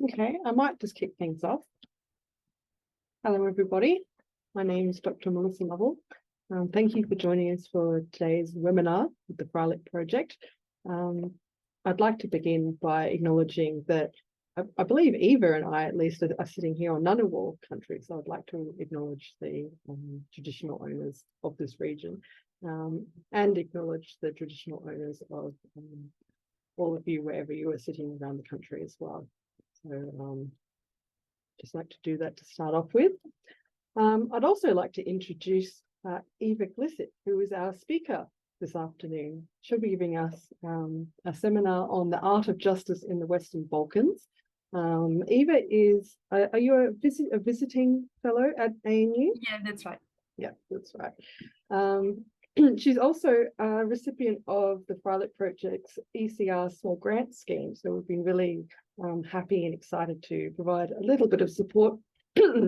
Okay, I might just kick things off. Hello, everybody. My name is Dr. Melissa Lovell. Thank you for joining us for today's webinar with the Freilich project. I'd like to begin by acknowledging that I believe Eva and I, at least, are sitting here on Ngunnawal country, so I'd like to acknowledge the traditional owners of this region and acknowledge the traditional owners of all of you, wherever you are sitting around the country as well. So just like to do that to start off with. I'd also like to introduce Iva Glisic, who is our speaker this afternoon. She'll be giving us a seminar on the art of justice in the Western Balkans. Eva is, are you a visiting fellow at ANU? Yeah, that's right. Yeah, that's right. She's also a recipient of the Freilich Project's ECR Small Grant Scheme. So we've been really happy and excited to provide a little bit of support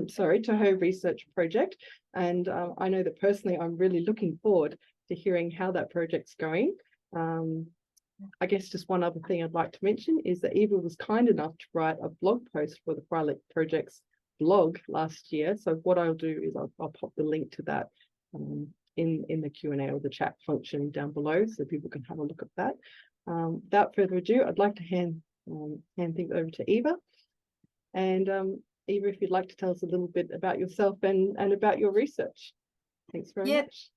sorry, to her research project. And I know that personally, I'm really looking forward to hearing how that project's going. I guess just one other thing I'd like to mention is that Eva was kind enough to write a blog post for the Freilich Project's blog last year. So what I'll do is I'll pop the link to that in the Q&A or the chat function down below so people can have a look at that. Without further ado, I'd like to hand things over to Eva. And Eva, if you'd like to tell us a little bit about yourself and about your research. Thanks very much.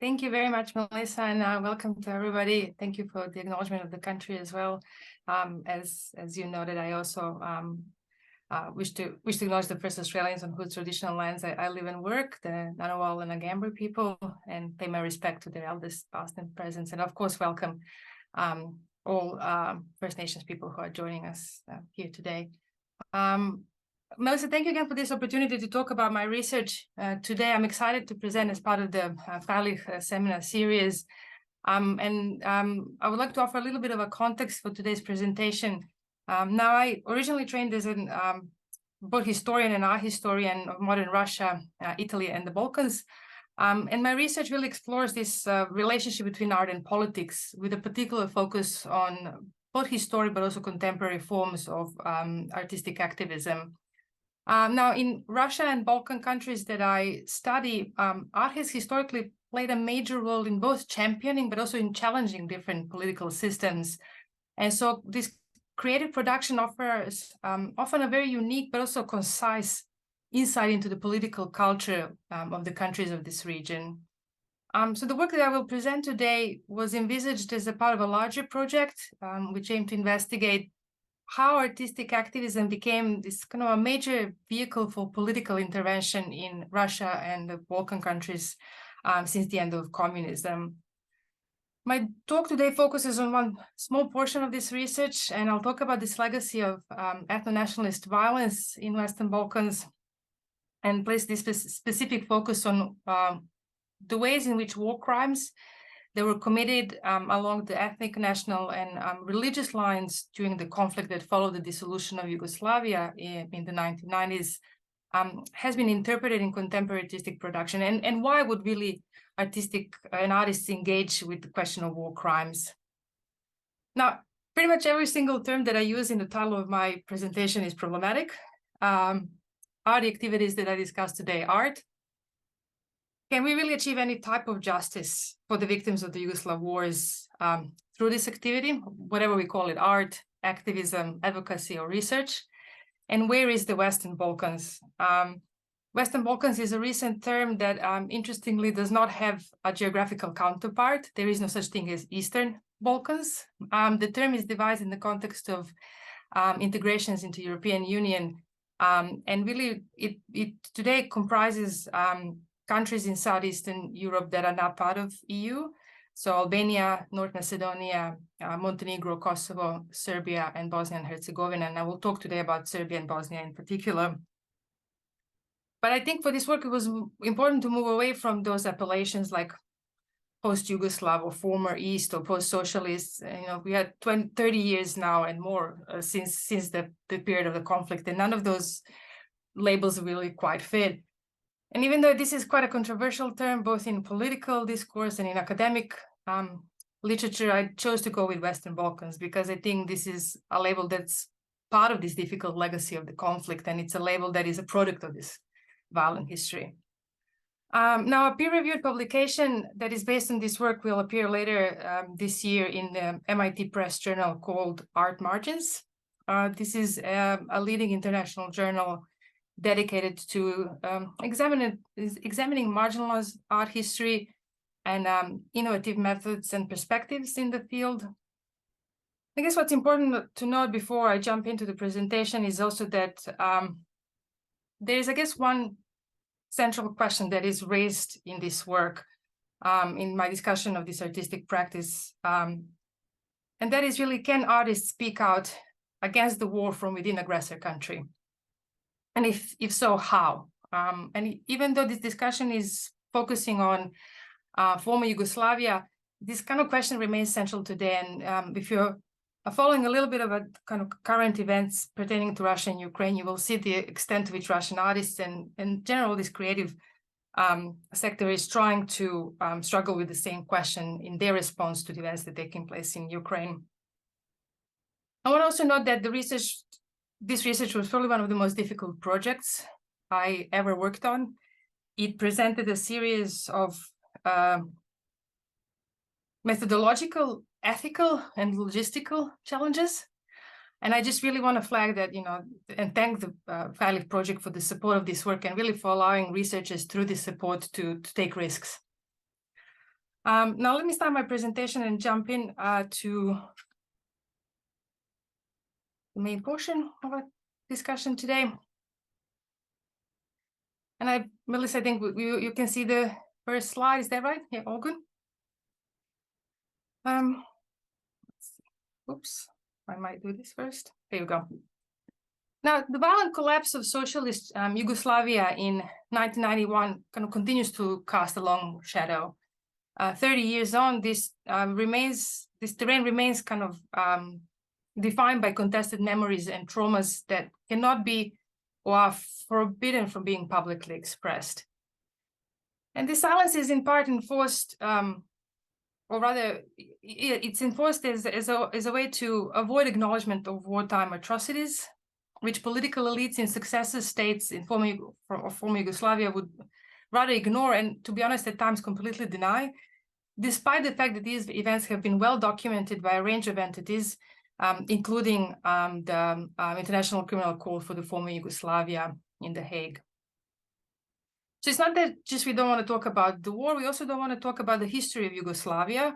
Thank you very much, Melissa, and welcome to everybody. Thank you for the acknowledgement of the country as well. As you noted, I also wish to acknowledge the first Australians on whose traditional lands I live and work, the Ngunnawal and Ngambri people, and pay my respect to their elders, past and present, and of course welcome all First Nations people who are joining us here today. Melissa, thank you again for this opportunity to talk about my research. Today, I'm excited to present as part of the Freilich seminar series. I would like to offer a little bit of a context for today's presentation. Now, I originally trained as an both historian and art historian of modern Russia, Italy, and the Balkans. And my research really explores this relationship between art and politics with a particular focus on both historic but also contemporary forms of artistic activism. Now, in Russia and Balkan countries that I study, art has historically played a major role in both championing but also in challenging different political systems. And so this creative production offers often a very unique but also concise insight into the political culture of the countries of this region. So the work that I will present today was envisaged as a part of a larger project, which aimed to investigate how artistic activism became this kind of a major vehicle for political intervention in Russia and the Balkan countries since the end of communism. My talk today focuses on one small portion of this research, and I'll talk about this legacy of ethnonationalist violence in Western Balkans and place this specific focus on the ways in which war crimes they were committed along the ethnic, national, and religious lines during the conflict that followed the dissolution of Yugoslavia in the 1990s has been interpreted in contemporary artistic production, and why would really artists engage with the question of war crimes. Now, pretty much every single term that I use in the title of my presentation is problematic. Are the activities that I discussed today art? Can we really achieve any type of justice for the victims of the Yugoslav wars through this activity, whatever we call it, art, activism, advocacy, or research? And where is the Western Balkans? Western Balkans is a recent term that, interestingly, does not have a geographical counterpart. There is no such thing as Eastern Balkans. The term is devised in the context of integrations into European Union. And really, it today comprises countries in Southeastern Europe that are not part of EU. So Albania, North Macedonia, Montenegro, Kosovo, Serbia, and Bosnia and Herzegovina. And I will talk today about Serbia and Bosnia in particular. But I think for this work, it was important to move away from those appellations like post-Yugoslav or former East or post-socialist. You know, we had 30 years now and more since the period of the conflict, and none of those labels really quite fit. And even though this is quite a controversial term, both in political discourse and in academic literature, I chose to go with Western Balkans because I think this is a label that's part of this difficult legacy of the conflict, and it's a label that is a product of this violent history. Now, a peer-reviewed publication that is based on this work will appear later this year in the MIT Press journal called Art Margins. This is a leading international journal dedicated to examining marginalized art history and innovative methods and perspectives in the field. I guess what's important to note before I jump into the presentation is also that there is, I guess, one central question that is raised in this work, in my discussion of this artistic practice. And that is really, can artists speak out against the war from within aggressor country? And if so, how? And even though this discussion is focusing on former Yugoslavia, this kind of question remains central today. And if you're following a little bit of a kind of current events pertaining to Russia and Ukraine, you will see the extent to which Russian artists and in general this creative sector is trying to struggle with the same question in their response to the events that are taking place in Ukraine. I want to also note that this research was probably one of the most difficult projects I ever worked on. It presented a series of methodological, ethical, and logistical challenges. And I just really want to flag that, and thank the Freilich project for the support of this work and really for allowing researchers through this support to take risks. Now, let me start my presentation and jump in to the main portion of our discussion today. And Melissa, I think you can see the first slide. Is that right? Yeah, all good. Let's see. Oops, I might do this first. There you go. Now, the violent collapse of socialist Yugoslavia in 1991 kind of continues to cast a long shadow. 30 years on, this terrain remains kind of defined by contested memories and traumas that cannot be or are forbidden from being publicly expressed. And this silence is in part enforced, or rather, it's enforced as a way to avoid acknowledgement of wartime atrocities, which political elites in successive states in former Yugoslavia would rather ignore and, to be honest, at times completely deny, despite the fact that these events have been well documented by a range of entities, including the International Criminal Court for the former Yugoslavia in The Hague. So it's not that just we don't want to talk about the war, we also don't want to talk about the history of Yugoslavia.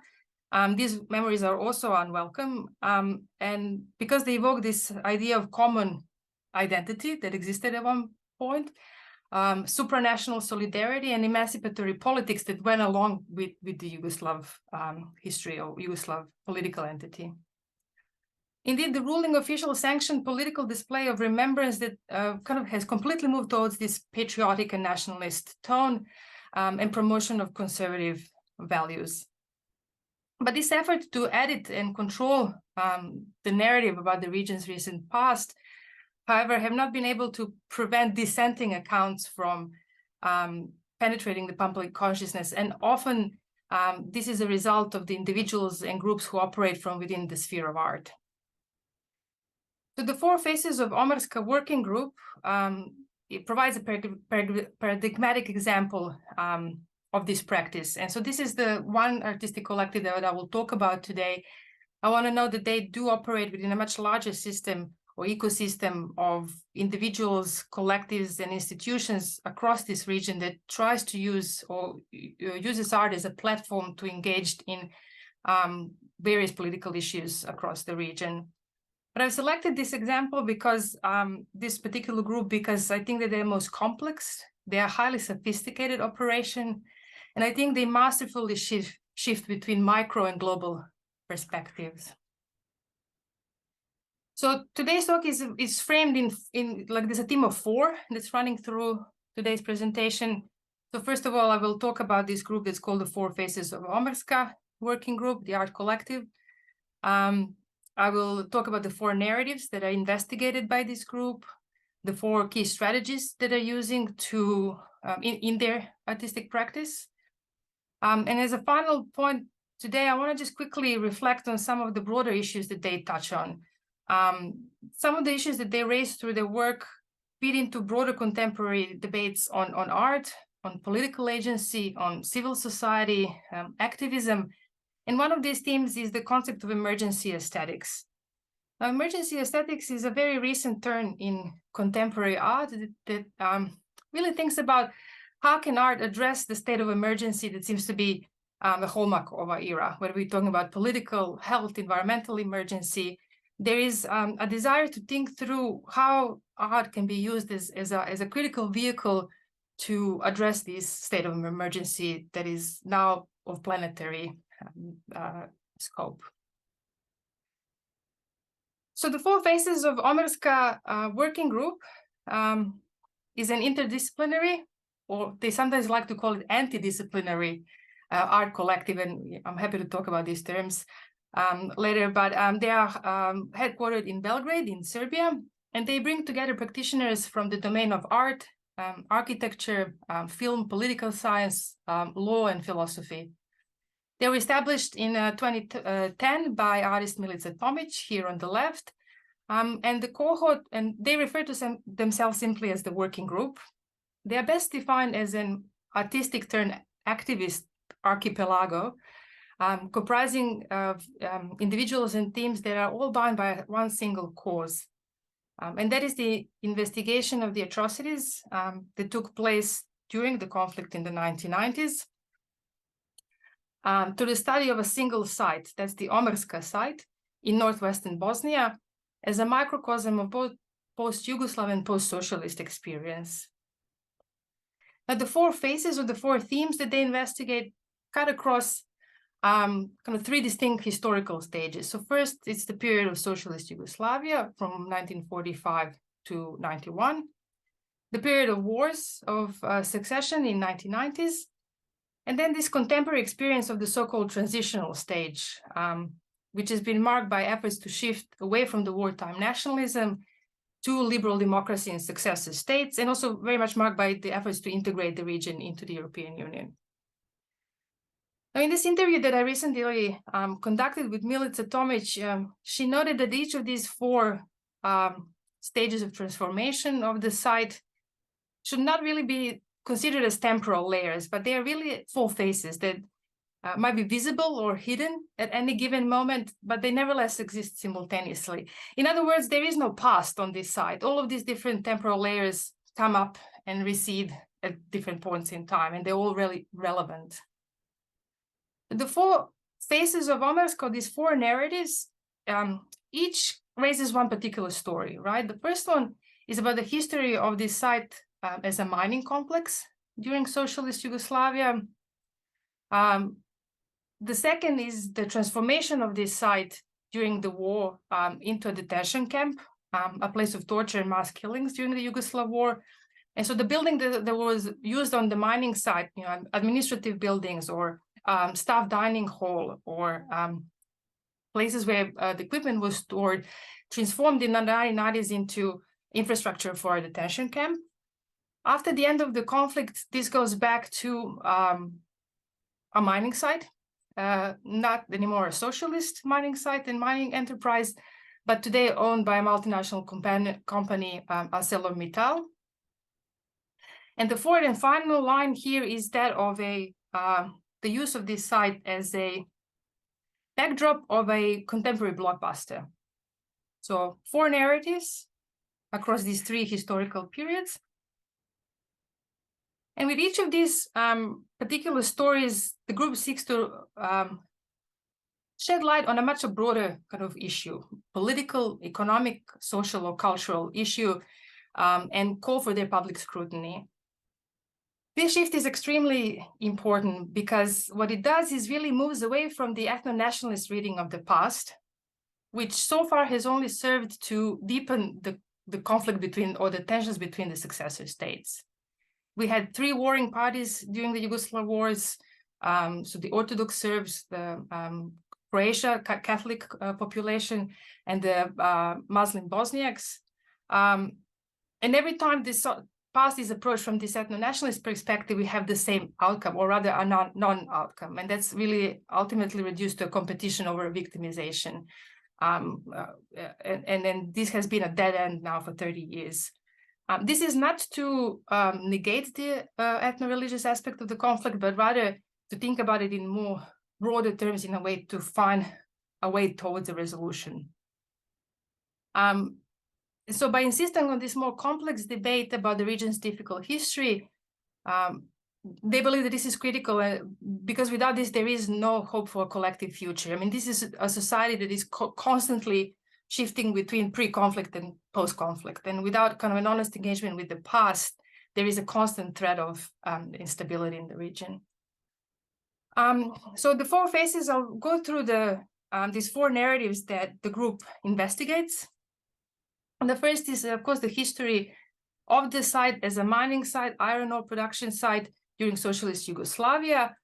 These memories are also unwelcome, and because they evoke this idea of common identity that existed at one point, supranational solidarity and emancipatory politics that went along with the Yugoslav history or Yugoslav political entity. Indeed, the ruling official sanctioned political display of remembrance that kind of has completely moved towards this patriotic and nationalist tone and promotion of conservative values. But this effort to edit and control the narrative about the region's recent past, however, have not been able to prevent dissenting accounts from penetrating the public consciousness. And often this is a result of the individuals and groups who operate from within the sphere of art. So the Four Faces of Omarska working group, it provides a paradigmatic example of this practice. And so this is the one artistic collective that I will talk about today. I want to note that they do operate within a much larger system or ecosystem of individuals, collectives, and institutions across this region that tries to use or uses art as a platform to engage in various political issues across the region. But I've selected this example because this particular group, because I think that they're most complex, they are highly sophisticated operation, and I think they masterfully shift between micro and global perspectives. So today's talk is framed in like there's a team of four that's running through today's presentation. So first of all, I will talk about this group that's called the Four Faces of Omarska working group, the art collective. I will talk about the four narratives that are investigated by this group, the four key strategies that are using to in their artistic practice. And as a final point today, I want to just quickly reflect on some of the broader issues that they touch on. Some of the issues that they raised through their work feed into broader contemporary debates on art, on political agency, on civil society, activism. And one of these themes is the concept of emergency aesthetics. Now, emergency aesthetics is a very recent turn in contemporary art that really thinks about how can art address the state of emergency that seems to be the hallmark of our era. Whether we're talking about political, health, environmental emergency, there is a desire to think through how art can be used as a critical vehicle to address this state of emergency that is now of planetary scope. So the Four Faces of Omerska working group is an interdisciplinary, or they sometimes like to call it anti-disciplinary art collective, and I'm happy to talk about these terms later, but they are headquartered in Belgrade in Serbia, and they bring together practitioners from the domain of art, architecture, film, political science, law, and philosophy. They were established in 2010 by artist Milica Tomic, here on the left, and the cohort, and they refer to themselves simply as the working group. They are best defined as an artistic turned activist archipelago, comprising of individuals and teams that are all bound by one single cause. And that is the investigation of the atrocities that took place during the conflict in the 1990s, to the study of a single site, that's the Omerska site in northwestern Bosnia, as a microcosm of both post-Yugoslav and post-socialist experience. Now, the four phases or the four themes that they investigate cut across kind of three distinct historical stages. So first, it's the period of socialist Yugoslavia from 1945 to 91, the period of wars of succession in 1990s, and then this contemporary experience of the so-called transitional stage, which has been marked by efforts to shift away from the wartime nationalism to liberal democracy in successive states, and also very much marked by the efforts to integrate the region into the European Union. Now, in this interview that I recently conducted with Milica Tomic, she noted that each of these four stages of transformation of the site should not really be considered as temporal layers, but they are really four phases that might be visible or hidden at any given moment, but they nevertheless exist simultaneously. In other words, there is no past on this site. All of these different temporal layers come up and recede at different points in time, and they're all really relevant. The four phases of Omerska, these four narratives, each raises one particular story, right? The first one is about the history of this site as a mining complex during socialist Yugoslavia. The second is the transformation of this site during the war into a detention camp, a place of torture and mass killings during the Yugoslav war. And so the building that was used on the mining site, administrative buildings or staff dining hall or places where the equipment was stored, transformed in the 1990s into infrastructure for a detention camp. After the end of the conflict, this goes back to a mining site, not anymore a socialist mining site and mining enterprise, but today owned by a multinational company, ArcelorMittal. And the fourth and final line here is that of the use of this site as a backdrop of a contemporary blockbuster. So four narratives across these three historical periods. And with each of these particular stories, the group seeks to shed light on a much broader kind of issue, political, economic, social, or cultural issue, and call for their public scrutiny. This shift is extremely important because what it does is really moves away from the ethno-nationalist reading of the past, which so far has only served to deepen the conflict between, or the tensions between the successor states. We had three warring parties during the Yugoslav wars, so the Orthodox Serbs, the Croatia Catholic population, and the Muslim Bosniaks. And every time this past is approached from this ethno-nationalist perspective, we have the same outcome, or rather a non-outcome. And that's really ultimately reduced to a competition over victimization. And then this has been a dead end now for 30 years. This is not to negate the ethno-religious aspect of the conflict, but rather to think about it in more broader terms, in a way to find a way towards a resolution. So by insisting on this more complex debate about the region's difficult history, they believe that this is critical because without this, there is no hope for a collective future. I mean, this is a society that is constantly shifting between pre-conflict and post-conflict. And without kind of an honest engagement with the past, there is a constant threat of instability in the region. So the four phases, I'll go through these four narratives that the group investigates. And the first is, of course, the history of the site as a mining site, iron ore production site during socialist Yugoslavia.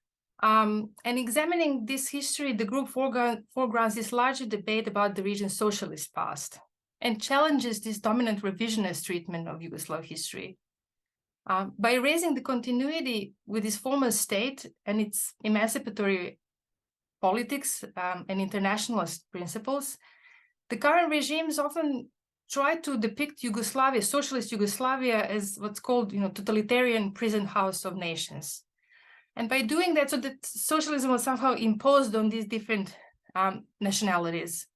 And examining this history, the group foregrounds this larger debate about the region's socialist past and challenges this dominant revisionist treatment of Yugoslav history. By raising the continuity with this former state and its emancipatory politics and internationalist principles, the current regimes often try to depict Yugoslavia, socialist Yugoslavia, as what's called, totalitarian prison house of nations. And by doing that, so that socialism was somehow imposed on these different nationalities.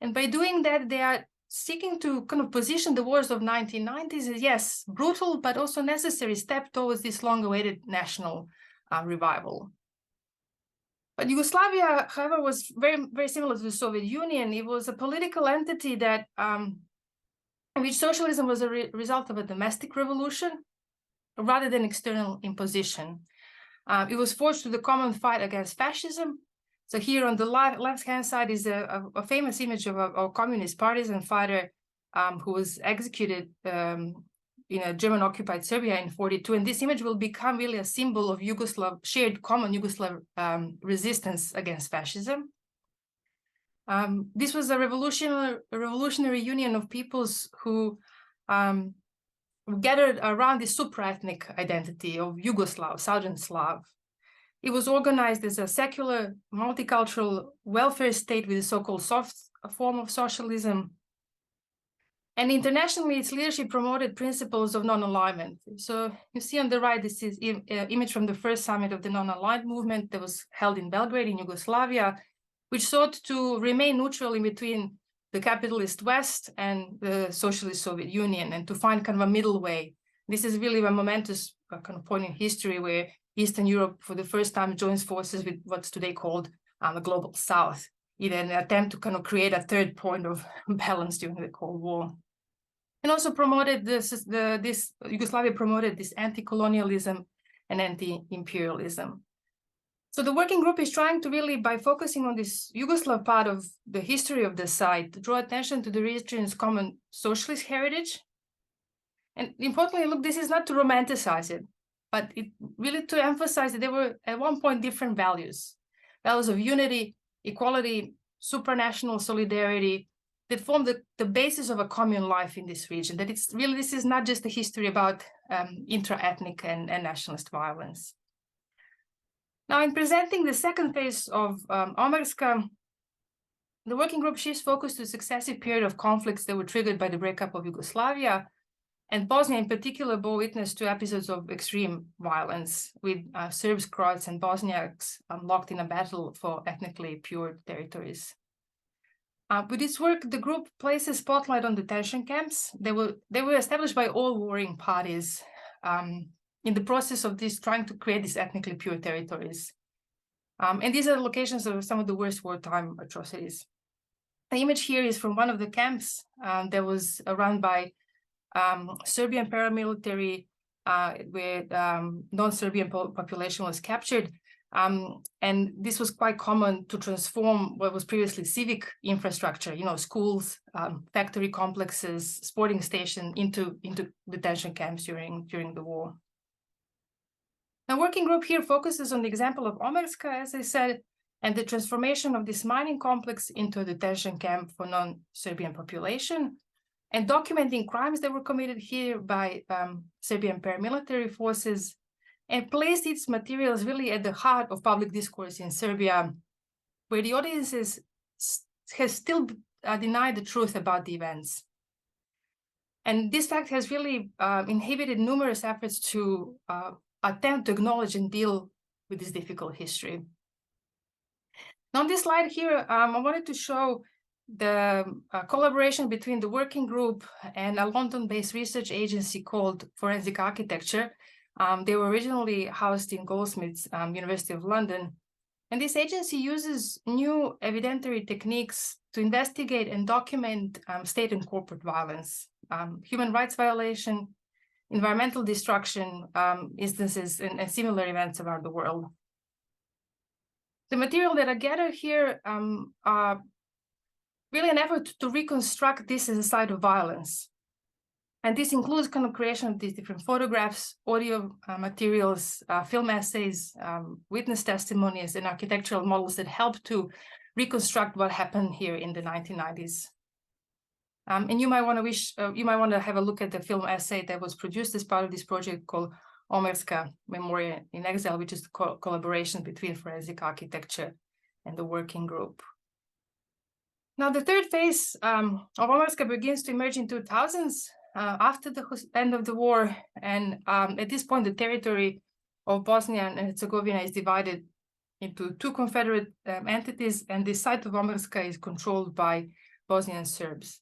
And by doing that, they are seeking to kind of position the wars of 1990s as, yes, brutal, but also necessary step towards this long-awaited national revival. But Yugoslavia, however, was very, very similar to the Soviet Union. It was a political entity that in which socialism was a result of a domestic revolution rather than external imposition. It was forged through the common fight against fascism. So here on the left-hand side is a famous image of a communist partisan fighter who was executed in a German-occupied Serbia in 1942. And this image will become really a symbol of shared common Yugoslav resistance against fascism. This was a revolutionary union of peoples who gathered around the supra-ethnic identity of Yugoslav, Southern Slav. It was organized as a secular, multicultural welfare state with a so-called soft form of socialism. And internationally, its leadership promoted principles of non-alignment. So you see on the right, this is an image from the first summit of the non-aligned movement that was held in Belgrade in Yugoslavia, which sought to remain neutral in between the capitalist West and the socialist Soviet Union, and to find kind of a middle way. This is really a momentous kind of point in history where Eastern Europe, for the first time, joins forces with what's today called the Global South, in an attempt to kind of create a third point of balance during the Cold War. And also promoted Yugoslavia promoted this anti-colonialism and anti-imperialism. So the working group is trying to really, by focusing on this Yugoslav part of the history of the site, to draw attention to the region's common socialist heritage. And importantly, look, this is not to romanticize it, but it really to emphasize that there were at one point different values of unity, equality, supranational solidarity, that form the basis of a common life in this region. That it's really, this is not just a history about intra-ethnic and nationalist violence. Now, in presenting the second phase of Omerska, the working group shifts focus to a successive period of conflicts that were triggered by the breakup of Yugoslavia, and Bosnia in particular bore witness to episodes of extreme violence, with Serbs, Croats, and Bosniaks locked in a battle for ethnically pure territories. With its work, the group places spotlight on detention camps. They were established by all warring parties in the process of this, trying to create these ethnically pure territories. And these are locations of some of the worst wartime atrocities. The image here is from one of the camps that was run by Serbian paramilitary, where non-Serbian population was captured. And this was quite common to transform what was previously civic infrastructure, schools, factory complexes, sporting stations into detention camps during the war. The working group here focuses on the example of Omerska, as I said, and the transformation of this mining complex into a detention camp for non-Serbian population, and documenting crimes that were committed here by Serbian paramilitary forces, and placed its materials really at the heart of public discourse in Serbia, where the audiences has still deny the truth about the events. And this fact has really inhibited numerous efforts to attempt to acknowledge and deal with this difficult history. Now, on this slide here, I wanted to show the collaboration between the working group and a London-based research agency called Forensic Architecture. They were originally housed in Goldsmiths, University of London. And this agency uses new evidentiary techniques to investigate and document state and corporate violence, human rights violation, environmental destruction instances, and similar events around the world. The material that I gather here are really an effort to reconstruct this as a site of violence. And this includes kind of creation of these different photographs, audio materials, film essays, witness testimonies, and architectural models that help to reconstruct what happened here in the 1990s. And you might want to have a look at the film essay that was produced as part of this project called Omerska Memoria in Exile, which is the collaboration between Forensic Architecture and the working group. Now, the third phase of Omerska begins to emerge in 2000s after the end of the war. And at this point, the territory of Bosnia and Herzegovina is divided into two confederate entities, and the site of Omerska is controlled by Bosnian Serbs.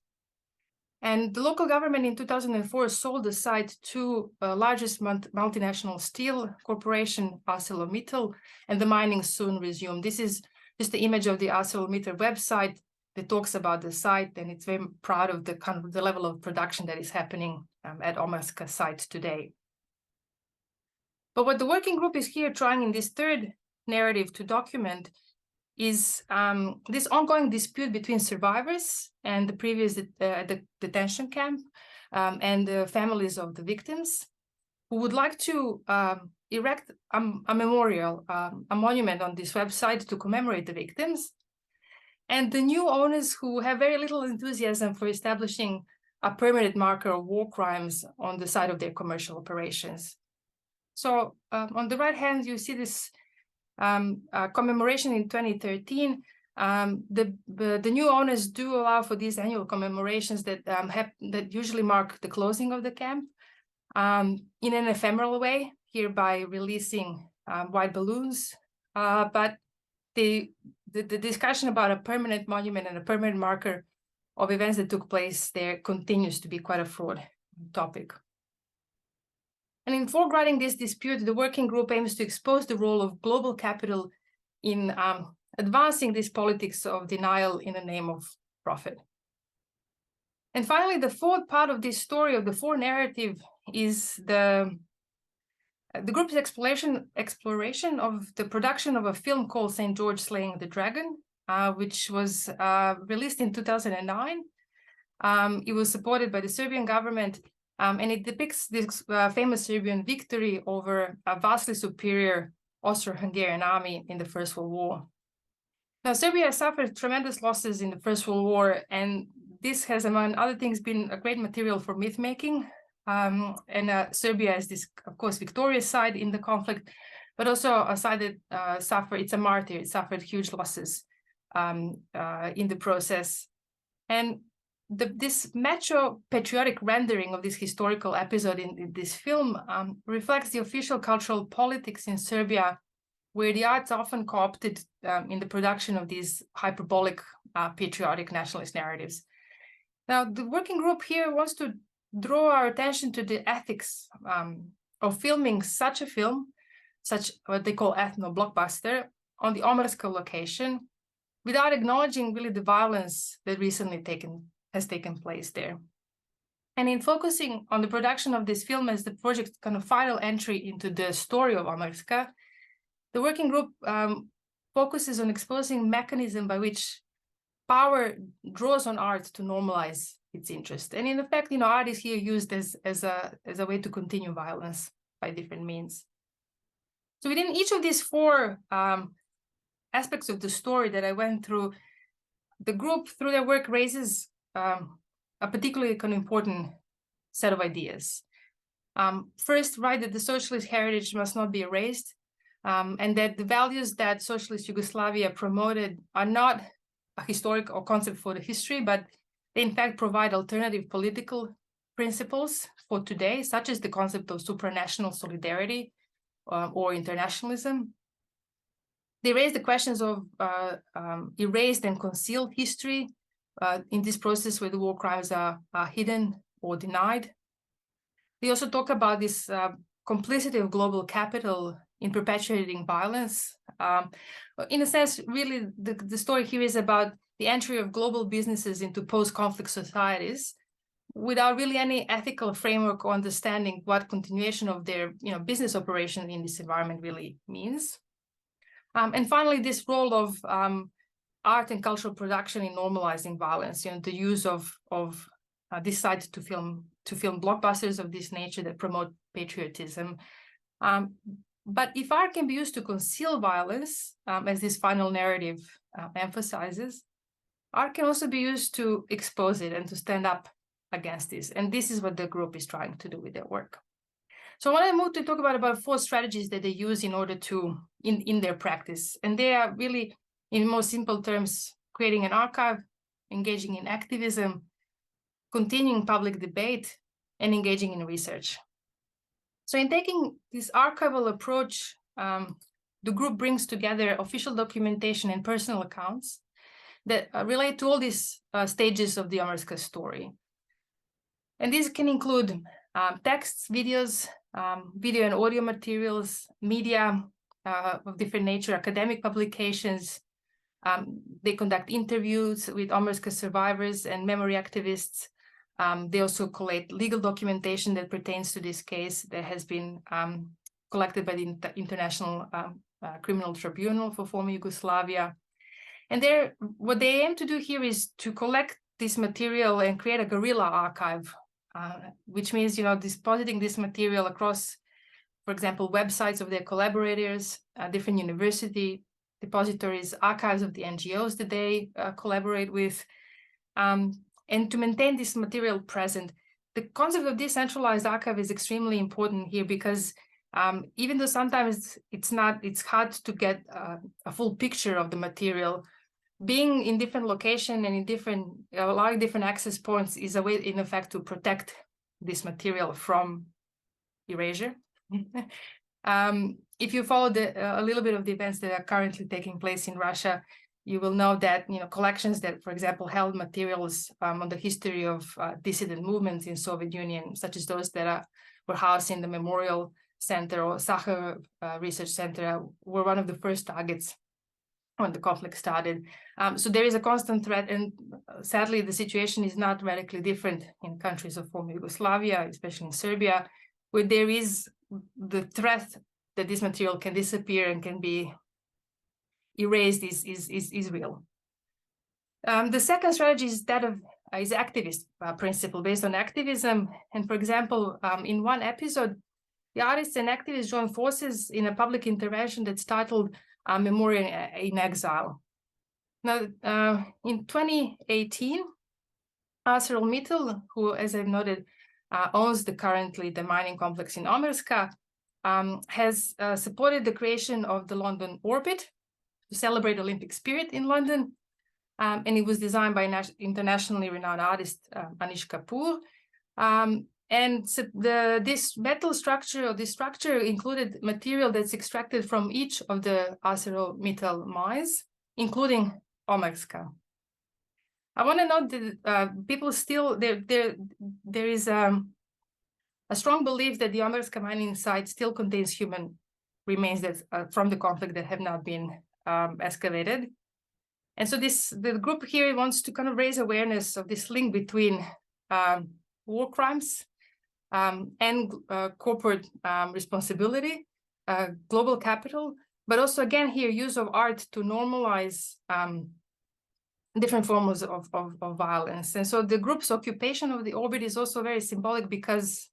And the local government in 2004 sold the site to the largest multinational steel corporation, ArcelorMittal, and the mining soon resumed. This is just the image of the ArcelorMittal website that talks about the site, and it's very proud of the kind of the level of production that is happening at Omerska site today. But what the working group is here trying in this third narrative to document is this ongoing dispute between survivors and the previous detention camp and the families of the victims, who would like to erect a memorial, a monument on this website to commemorate the victims, and the new owners who have very little enthusiasm for establishing a permanent marker of war crimes on the side of their commercial operations. So on the right hand, you see this commemoration in 2013. The new owners do allow for these annual commemorations that usually mark the closing of the camp in an ephemeral way, here by releasing white balloons. But the discussion about a permanent monument and a permanent marker of events that took place there continues to be quite a broad topic. And in foregrounding this dispute, the working group aims to expose the role of global capital in advancing this politics of denial in the name of profit. And finally, the fourth part of this story of the four narrative is the group's exploration of the production of a film called St. George Slaying the Dragon, which was released in 2009. It was supported by the Serbian government, and it depicts this famous Serbian victory over a vastly superior Austro-Hungarian army in the First World War. Now, Serbia suffered tremendous losses in the First World War, and this has, among other things, been a great material for myth-making. Serbia has this, of course, victorious side in the conflict, but also a side that it's a martyr. It suffered huge losses in the process. And this macho-patriotic rendering of this historical episode in this film reflects the official cultural politics in Serbia, where the arts often co-opted in the production of these hyperbolic patriotic nationalist narratives. Now, the working group here wants to draw our attention to the ethics of filming such a film, such what they call ethno-blockbuster, on the Omerska location, without acknowledging really the violence that recently has taken place there. And in focusing on the production of this film as the project's kind of final entry into the story of Omerska, the working group focuses on exposing mechanism by which power draws on art to normalize its interest. And in effect, art is here used as a way to continue violence by different means. So within each of these four aspects of the story that I went through, the group, through their work, raises a particularly kind of important set of ideas. First, right, that the socialist heritage must not be erased, and that the values that socialist Yugoslavia promoted are not a historic or concept for the history, but they in fact provide alternative political principles for today, such as the concept of supranational solidarity or internationalism. They raise the questions of erased and concealed history in this process where the war crimes are hidden or denied. They also talk about this complicity of global capital in perpetuating violence. In a sense, really, the story here is about the entry of global businesses into post-conflict societies without really any ethical framework or understanding what continuation of their business operation in this environment really means. And finally, this role of art and cultural production in normalizing violence, the use of this site to film blockbusters of this nature that promote patriotism. But if art can be used to conceal violence, as this final narrative emphasizes, art can also be used to expose it and to stand up against this. And this is what the group is trying to do with their work. So I want to move to talk about 4 strategies that they use in order to, in their practice. And they are really, in more simple terms, creating an archive, engaging in activism, continuing public debate, and engaging in research. So in taking this archival approach, the group brings together official documentation and personal accounts that relate to all these stages of the Omerska story. And these can include texts, videos, video and audio materials, media of different nature, academic publications. They conduct interviews with Omerska survivors and memory activists. They also collate legal documentation that pertains to this case that has been collected by the International Criminal Tribunal for former Yugoslavia. And what they aim to do here is to collect this material and create a guerrilla archive, which means, depositing this material across, for example, websites of their collaborators, different university depositories, archives of the NGOs that they collaborate with, and to maintain this material present. The concept of decentralized archive is extremely important here because even though sometimes it's hard to get a full picture of the material, being in different location and allowing different access points is a way, in effect, to protect this material from erasure. If you follow a little bit of the events that are currently taking place in Russia, you will know that collections that, for example, held materials on the history of dissident movements in Soviet Union, such as those that were housed in the Memorial Center or Sakharov Research Center, were one of the first targets when the conflict started. So there is a constant threat, and sadly, the situation is not radically different in countries of former Yugoslavia, especially in Serbia, where there is the threat that this material can disappear and can be erased is real. The second strategy is that of activist principle based on activism. And for example, in one episode, the artists and activists joined forces in a public intervention that's titled Memorial in Exile. Now, in 2018, ArcelorMittal, who, as I've noted, owns currently the mining complex in Omerska, has supported the creation of the London Orbit to celebrate Olympic spirit in London. And it was designed by internationally renowned artist Anish Kapoor. And so this metal structure, or this structure, included material that's extracted from each of the ArcelorMittal mines, including Omerska. I want to note that people still, there is a strong belief that the Omerska mining site still contains human remains that from the conflict that have not been excavated. And so the group here wants to kind of raise awareness of this link between war crimes and corporate responsibility, global capital, but also, again, here, use of art to normalize different forms of violence. And so the group's occupation of the orbit is also very symbolic because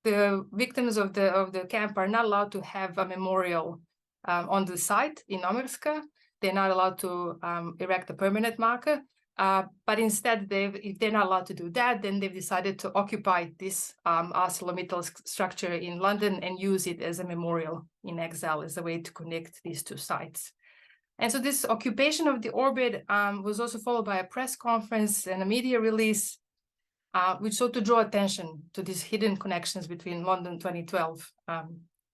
the victims of the camp are not allowed to have a memorial on the site in Omerska. They're not allowed to erect a permanent marker. But instead, if they're not allowed to do that, then they've decided to occupy this ArcelorMittal structure in London and use it as a memorial in exile, as a way to connect these two sites. And so this occupation of the orbit was also followed by a press conference and a media release, which sought to draw attention to these hidden connections between London 2012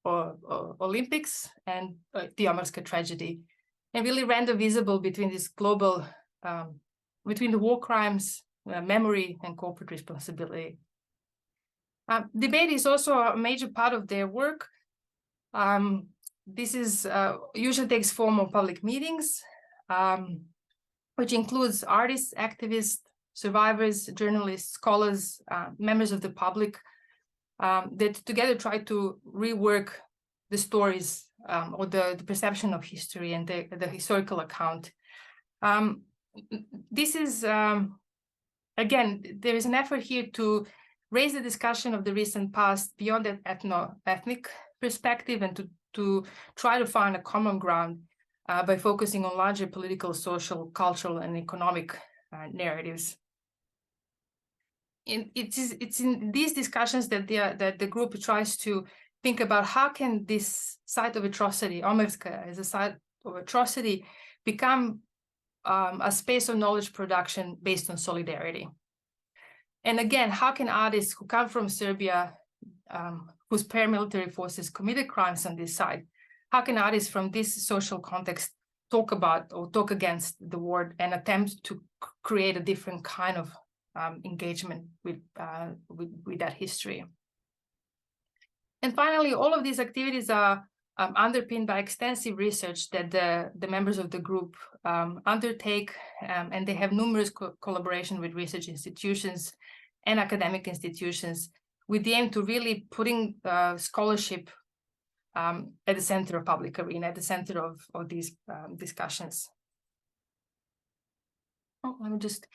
Olympics and the Amarska tragedy, and really render visible between this global, between the war crimes, memory, and corporate responsibility. Debate is also a major part of their work. This is usually takes form of public meetings, which includes artists, activists, survivors, journalists, scholars, members of the public, that together try to rework the stories or the perception of history and the historical account. This is, again, there is an effort here to raise the discussion of the recent past beyond that ethnic perspective, and to try to find a common ground by focusing on larger political, social, cultural, and economic narratives. It's in these discussions that the group tries to think about how can this site of atrocity, Amarska as a site of atrocity, become a space of knowledge production based on solidarity. And again, how can artists who come from Serbia, whose paramilitary forces committed crimes on this side, how can artists from this social context talk about or talk against the war and attempt to create a different kind of engagement with that history? And finally, all of these activities are underpinned by extensive research that the members of the group undertake, and they have numerous collaboration with research institutions and academic institutions, with the aim to really putting scholarship at the center of public arena, at the center of these discussions. Oh, let me just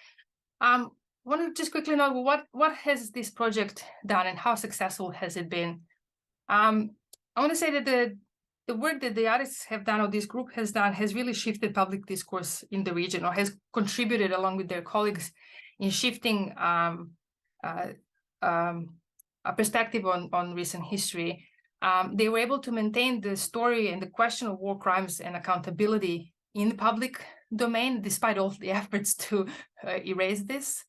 want to just quickly know what has this project done and how successful has it been. I want to say that the work that the artists have done, or this group has done, has really shifted public discourse in the region, or has contributed along with their colleagues in shifting a perspective on recent history. They were able to maintain the story and the question of war crimes and accountability in the public domain, despite all the efforts to erase this.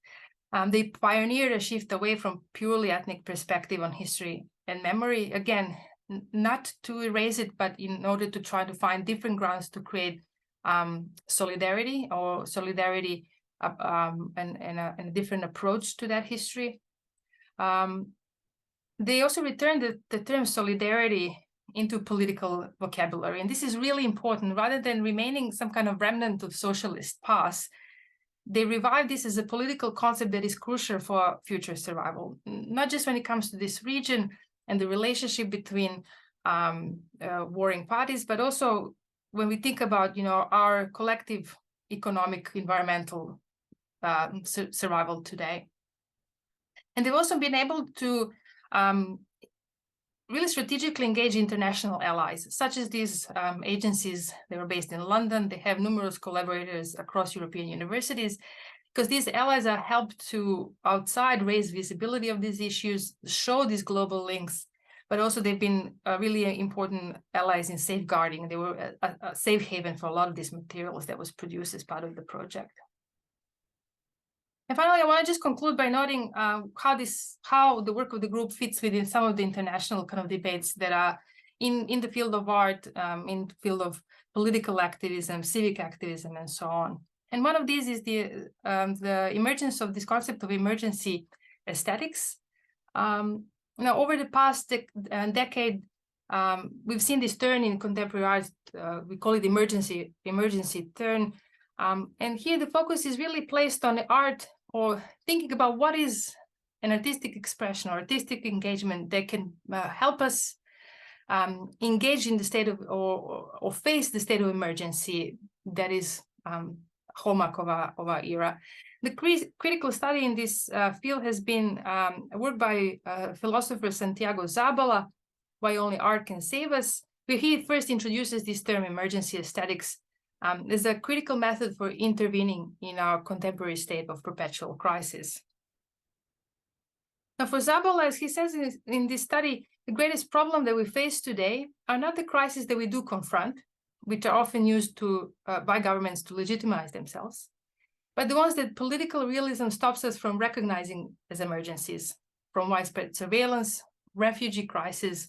They pioneered a shift away from purely ethnic perspective on history and memory, again, not to erase it, but in order to try to find different grounds to create solidarity and a different approach to that history. They also returned the term solidarity into political vocabulary. And this is really important. Rather than remaining some kind of remnant of socialist past, they revived this as a political concept that is crucial for future survival, not just when it comes to this region and the relationship between warring parties, but also when we think about, our collective economic, environmental survival today. And they've also been able to really strategically engage international allies, such as these agencies. They were based in London. They have numerous collaborators across European universities, because these allies are helped to outside raise visibility of these issues, show these global links, but also they've been really important allies in safeguarding. They were a safe haven for a lot of these materials that was produced as part of the project. And finally, I want to just conclude by noting how the work of the group fits within some of the international kind of debates that are in the field of art, in the field of political activism, civic activism, and so on. And one of these is the emergence of this concept of emergency aesthetics. Over the past decade, we've seen this turn in contemporary art. We call it emergency turn. And here the focus is really placed on the art, or thinking about what is an artistic expression or artistic engagement that can help us engage in the state of, or face the state of emergency that is hallmark of our era. The critical study in this field has been work by philosopher Santiago Zabala, Why Only Art Can Save Us, where he first introduces this term emergency aesthetics as a critical method for intervening in our contemporary state of perpetual crisis. Now, for Zabala, as he says in this study, the greatest problem that we face today are not the crises that we do confront, which are often used by governments to legitimize themselves, but the ones that political realism stops us from recognizing as emergencies, from widespread surveillance, refugee crisis,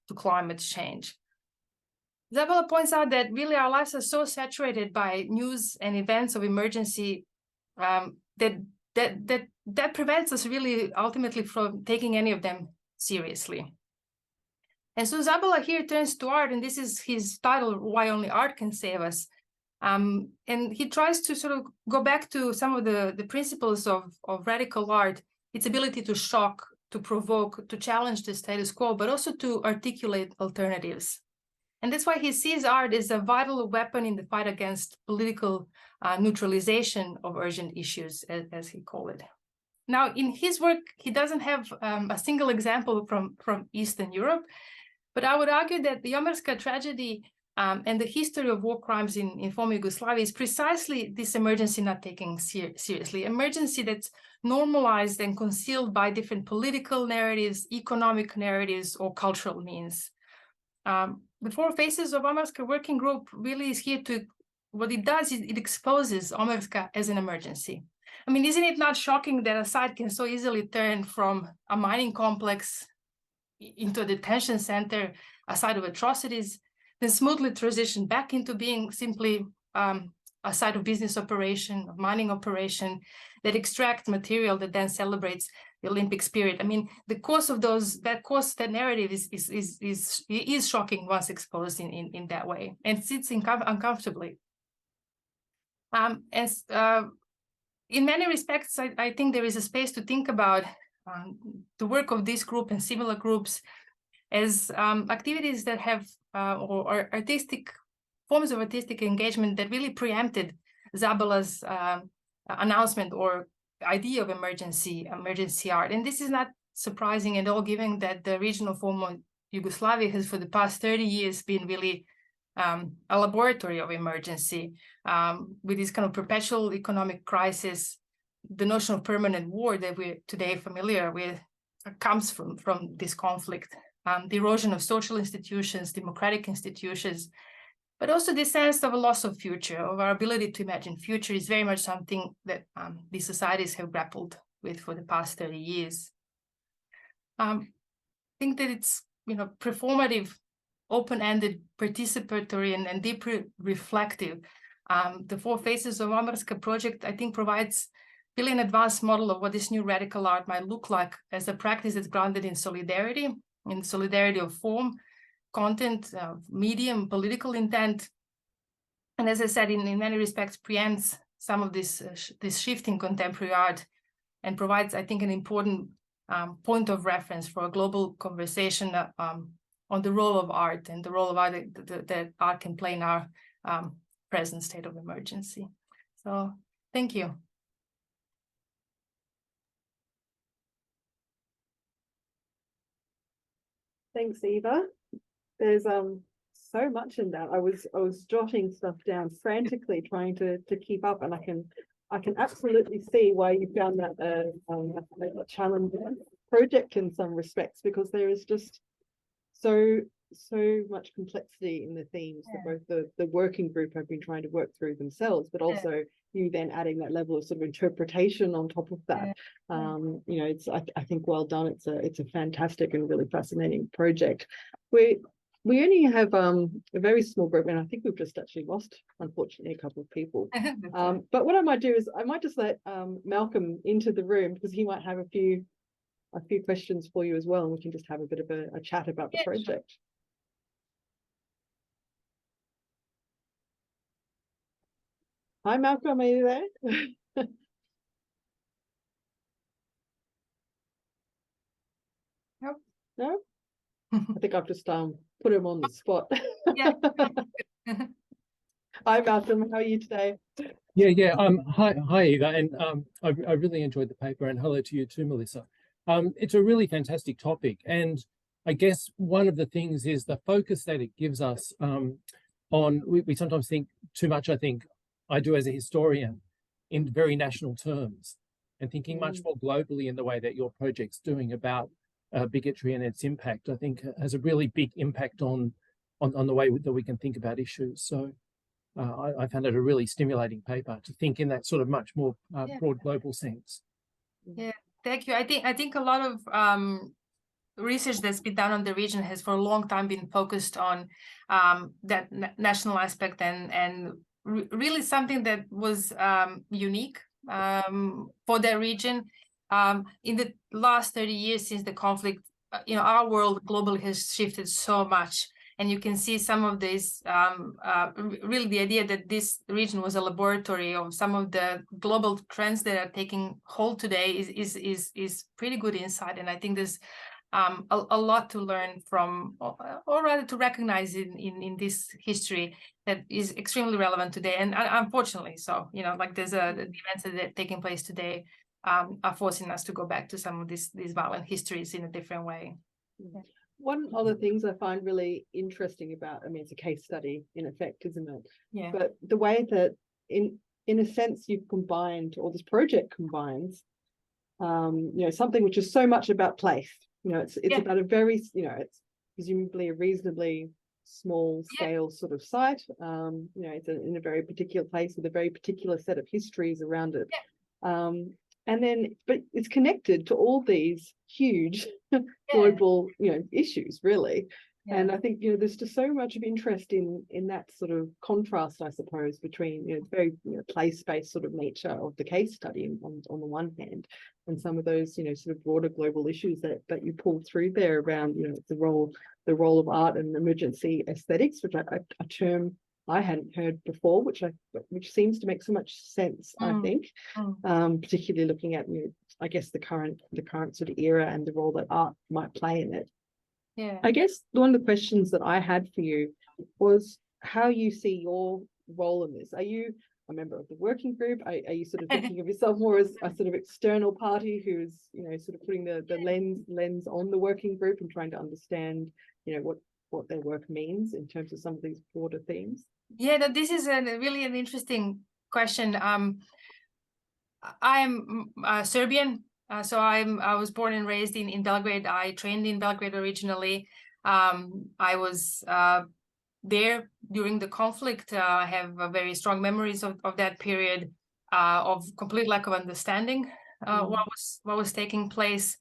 to climate change. Zabala points out that really our lives are so saturated by news and events of emergency that prevents us really ultimately from taking any of them seriously. And so Zabala here turns to art, and this is his title, Why Only Art Can Save Us. And he tries to sort of go back to some of the principles of radical art, its ability to shock, to provoke, to challenge the status quo, but also to articulate alternatives. And that's why he sees art as a vital weapon in the fight against political neutralization of urgent issues, as he called it. Now, in his work, he doesn't have a single example from Eastern Europe, but I would argue that the Omerska tragedy and the history of war crimes in former Yugoslavia is precisely this emergency not taken seriously, emergency that's normalized and concealed by different political narratives, economic narratives, or cultural means. The Four Faces of Omerska Working Group really is here to, what it does is it exposes Omerska as an emergency. I mean, isn't it not shocking that a site can so easily turn from a mining complex into a detention center, a site of atrocities, then smoothly transition back into being simply a site of business operation, of mining operation, that extracts material that then celebrates the Olympic spirit. I mean, the course of that narrative is shocking once exposed in that way, and sits uncomfortably. In many respects, I think there is a space to think about the work of this group and similar groups as activities that have or artistic forms of artistic engagement that really preempted Zabala's announcement or idea of emergency art. And this is not surprising at all, given that the regional form of Yugoslavia has for the past 30 years been really a laboratory of emergency, with this kind of perpetual economic crisis. The notion of permanent war that we're today familiar with comes from this conflict. The erosion of social institutions, democratic institutions, but also the sense of a loss of future, of our ability to imagine future, is very much something that these societies have grappled with for the past 30 years. I think that it's, performative, open-ended, participatory, and deeply reflective. The Four Faces of Omerska project, I think, provides really an advanced model of what this new radical art might look like as a practice that's grounded in solidarity of form, content, medium, political intent. And as I said, in many respects, preempts some of this shift in contemporary art and provides, I think, an important point of reference for a global conversation on the role of art and the role of art that art can play in our present state of emergency. So thank you. Thanks, Eva. There's so much in that. I was jotting stuff down frantically, trying to keep up, and I can absolutely see why you found that a challenging project in some respects, because there is just so much complexity in the themes that both the working group have been trying to work through themselves, but also you then adding that level of sort of interpretation on top of that. It's I think well done. It's a fantastic and really fascinating project. We only have a very small group, and I think we've just actually lost, unfortunately, a couple of people. But what I might do is I might just let Malcolm into the room, because he might have a few questions for you as well, and we can just have a bit of a chat about the project. Sure. Hi, Malcolm, are you there? Nope. No? I think I've just put him on the spot. Yeah. Hi, Malcolm, how are you today? Yeah. Hi, Eva, and I really enjoyed the paper, and hello to you too, Melissa. It's a really fantastic topic, and I guess one of the things is the focus that it gives us on. We sometimes think too much, I think I do as a historian, in very national terms, and thinking much more globally in the way that your project's doing about bigotry and its impact, I think has a really big impact on on the way that we can think about issues. So I found it a really stimulating paper to think in that sort of much more broad global sense. Yeah, thank you. I think a lot of research that's been done on the region has for a long time been focused on that national aspect and really something that was unique for that region. In the last 30 years since the conflict, our world globally has shifted so much. And you can see some of this, really the idea that this region was a laboratory of some of the global trends that are taking hold today is pretty good insight. And I think there's a lot to learn from, or rather to recognize in this history that is extremely relevant today. And unfortunately, so, like there's the events that are taking place today are forcing us to go back to some of these violent histories in a different way. Yeah. One of the things I find really interesting about, it's a case study in effect, isn't it? Yeah. But the way that in a sense you've combined, or this project combines, something which is so much about place. It's about a very, it's presumably a reasonably small scale sort of site. It's in a very particular place with a very particular set of histories around it. And then, but it's connected to all these huge global, issues, really. Yeah. And I think, there's just so much of interest in that sort of contrast, I suppose, between, the very place-based sort of nature of the case study on the one hand, and some of those, sort of broader global issues that you pulled through there around, the role of art and emergency aesthetics, which a term I hadn't heard before, which seems to make so much sense. I think, particularly looking at, I guess the current sort of era and the role that art might play in it. Yeah. I guess one of the questions that I had for you was how you see your role in this. Are you a member of the working group? Are you sort of thinking of yourself more as a sort of external party who's, sort of putting the lens on the working group and trying to understand, what their work means in terms of some of these broader themes? Yeah, this is really an interesting question. I'm Serbian, so I was born and raised in Belgrade. I trained in Belgrade originally. I was there during the conflict. I have very strong memories of that period of complete lack of understanding what was taking place,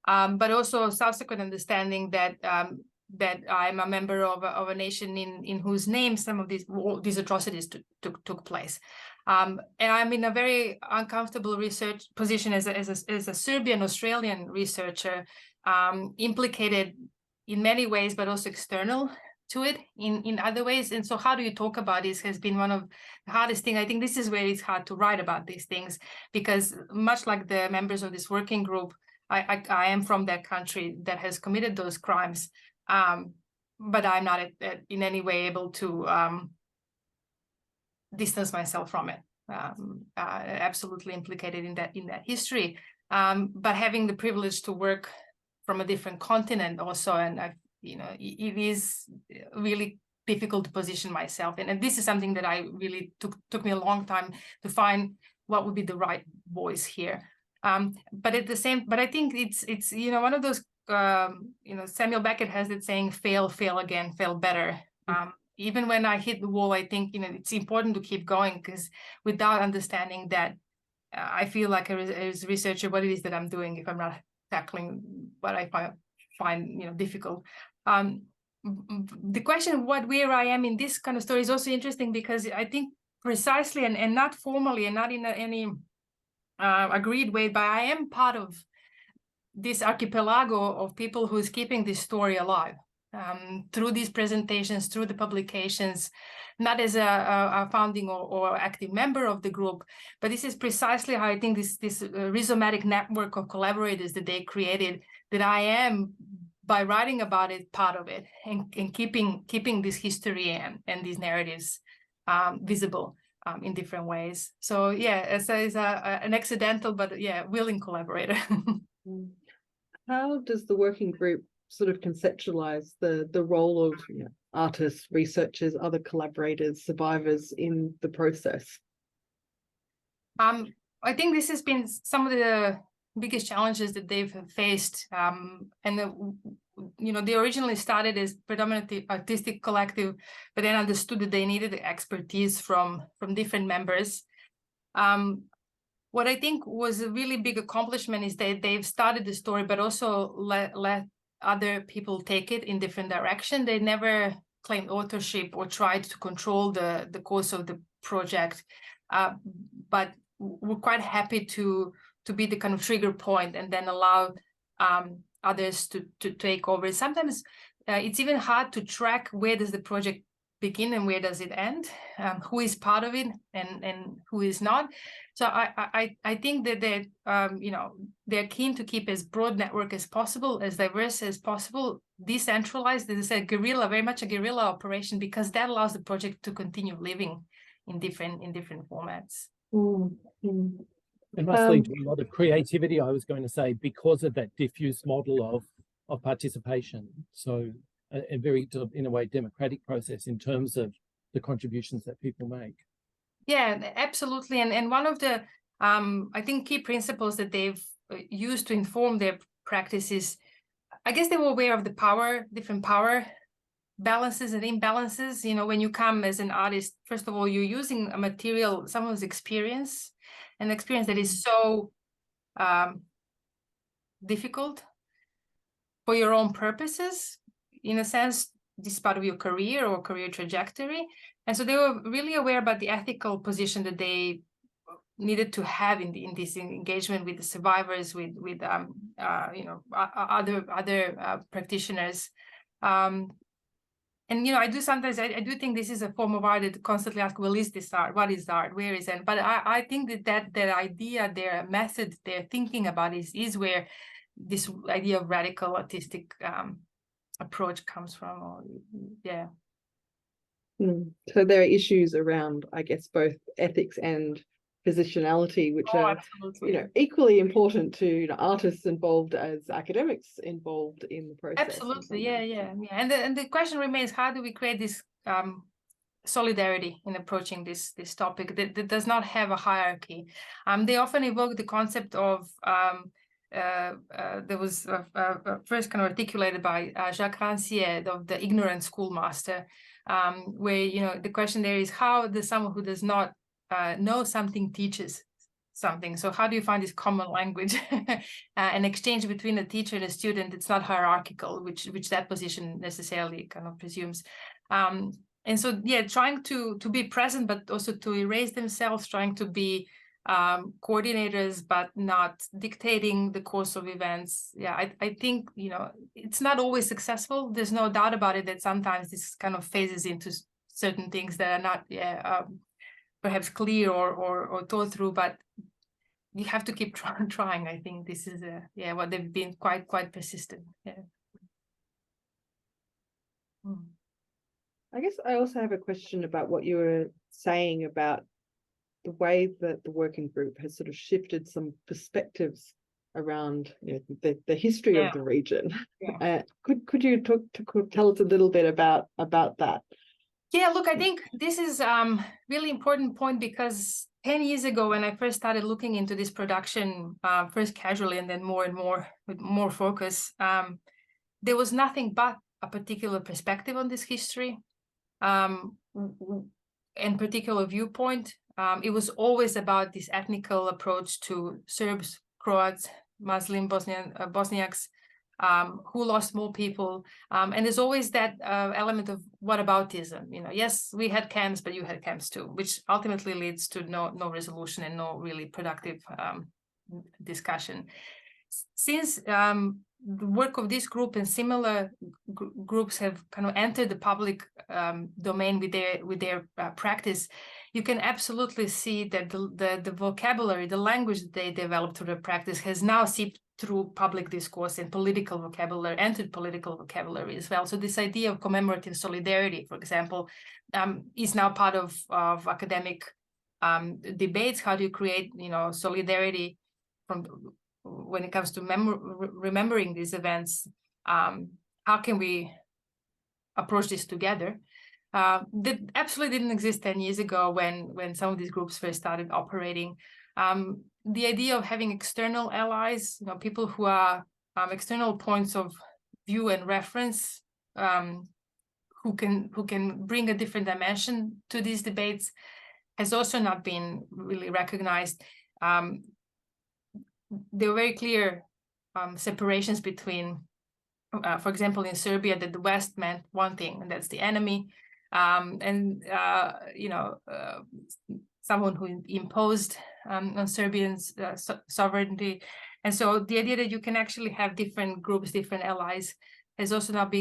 but also subsequent understanding that I'm a member of a nation in whose name some of these atrocities took place. And I'm in a very uncomfortable research position as a Serbian Australian researcher, implicated in many ways, but also external to it in other ways. And so how do you talk about this has been one of the hardest things. I think this is where it's hard to write about these things, because much like the members of this working group, I am from that country that has committed those crimes. But I'm not in any way able to distance myself from it. Absolutely implicated in that history. But having the privilege to work from a different continent also, and it is really difficult to position myself in. And this is something that I really took me a long time to find what would be the right voice here. But I think it's one of those. Samuel Beckett has that saying, fail again, fail better. Even when I hit the wall, I think, it's important to keep going, because without understanding that, I feel like as a researcher, what it is that I'm doing if I'm not tackling what I find difficult. The question of where I am in this kind of story is also interesting, because I think precisely and not formally and not in any agreed way, but I am part of this archipelago of people who is keeping this story alive through these presentations, through the publications, not as a founding or active member of the group, but this is precisely how I think this rhizomatic network of collaborators that they created, that I am, by writing about it, part of it, and keeping this history and these narratives visible in different ways. So yeah, as an accidental but willing collaborator. How does the working group sort of conceptualize the role of artists, researchers, other collaborators, survivors in the process? I think this has been some of the biggest challenges that they've faced, and they originally started as predominantly artistic collective, but then understood that they needed expertise from different members. What I think was a really big accomplishment is that they've started the story, but also let other people take it in different direction. They never claimed authorship or tried to control the course of the project, but we're quite happy to be the kind of trigger point and then allow others to take over. Sometimes it's even hard to track where does the project begin and where does it end, who is part of it and who is not. So I think that they're keen to keep as broad network as possible, as diverse as possible, decentralized. As I said, very much a guerrilla operation, because that allows the project to continue living in different formats. It must lead to a lot of creativity, I was going to say, because of that diffuse model of participation. So a very, in a way, democratic process in terms of the contributions that people make. Yeah, absolutely. And one of the, I think, key principles that they've used to inform their practices, I guess they were aware of the different power balances and imbalances. When you come as an artist, first of all, you're using a material, someone's experience, an experience that is so difficult for your own purposes. In a sense, this is part of your career or career trajectory. And so they were really aware about the ethical position that they needed to have in this engagement with the survivors, with other practitioners. And I do think this is a form of art that constantly asks, well, is this art? What is art? Where is it? But I think that idea, their method, their thinking about it is where this idea of radical artistic approach comes from. So there are issues around, I guess, both ethics and positionality, which are equally important to artists involved as academics involved in the process. Absolutely, yeah. And the question remains: how do we create this solidarity in approaching this topic that does not have a hierarchy? They often evoke the concept of there was first kind of articulated by Jacques Rancière, of the ignorant schoolmaster, where the question there is, how does someone who does not know something teaches something? So how do you find this common language, an exchange between a teacher and a student? It's not hierarchical, which that position necessarily kind of presumes. And so trying to be present, but also to erase themselves, trying to be coordinators, but not dictating the course of events. I think it's not always successful. There's no doubt about it that sometimes this kind of phases into certain things that are not perhaps clear or thought through, but you have to keep trying. I think this is what they've been quite persistent. I guess I also have a question about what you were saying about the way that the working group has sort of shifted some perspectives around the history of the region. Could you tell us a little bit about that? Look, I think this is really important point, because 10 years ago, when I first started looking into this production, first casually and then more and more with more focus, there was nothing but a particular perspective on this history and particular viewpoint. It was always about this ethnical approach to Serbs, Croats, Muslim, Bosniaks, who lost more people. And there's always that element of whataboutism. Yes, we had camps, but you had camps too, which ultimately leads to no resolution and no really productive discussion. Since the work of this group and similar groups have kind of entered the public domain with their practice, you can absolutely see that the vocabulary, the language that they developed through their practice has now seeped through public discourse and political vocabulary, entered political vocabulary as well. So this idea of commemorative solidarity, for example, is now part of academic debates. How do you create, solidarity when it comes to remembering these events? How can we approach this together? That absolutely didn't exist 10 years ago when some of these groups first started operating. The idea of having external allies, people who are external points of view and reference who can bring a different dimension to these debates has also not been really recognized. There were very clear separations between, for example, in Serbia, that the West meant one thing, and that's the enemy, someone who imposed on Serbians sovereignty. And so the idea that you can actually have different groups, different allies, has also not been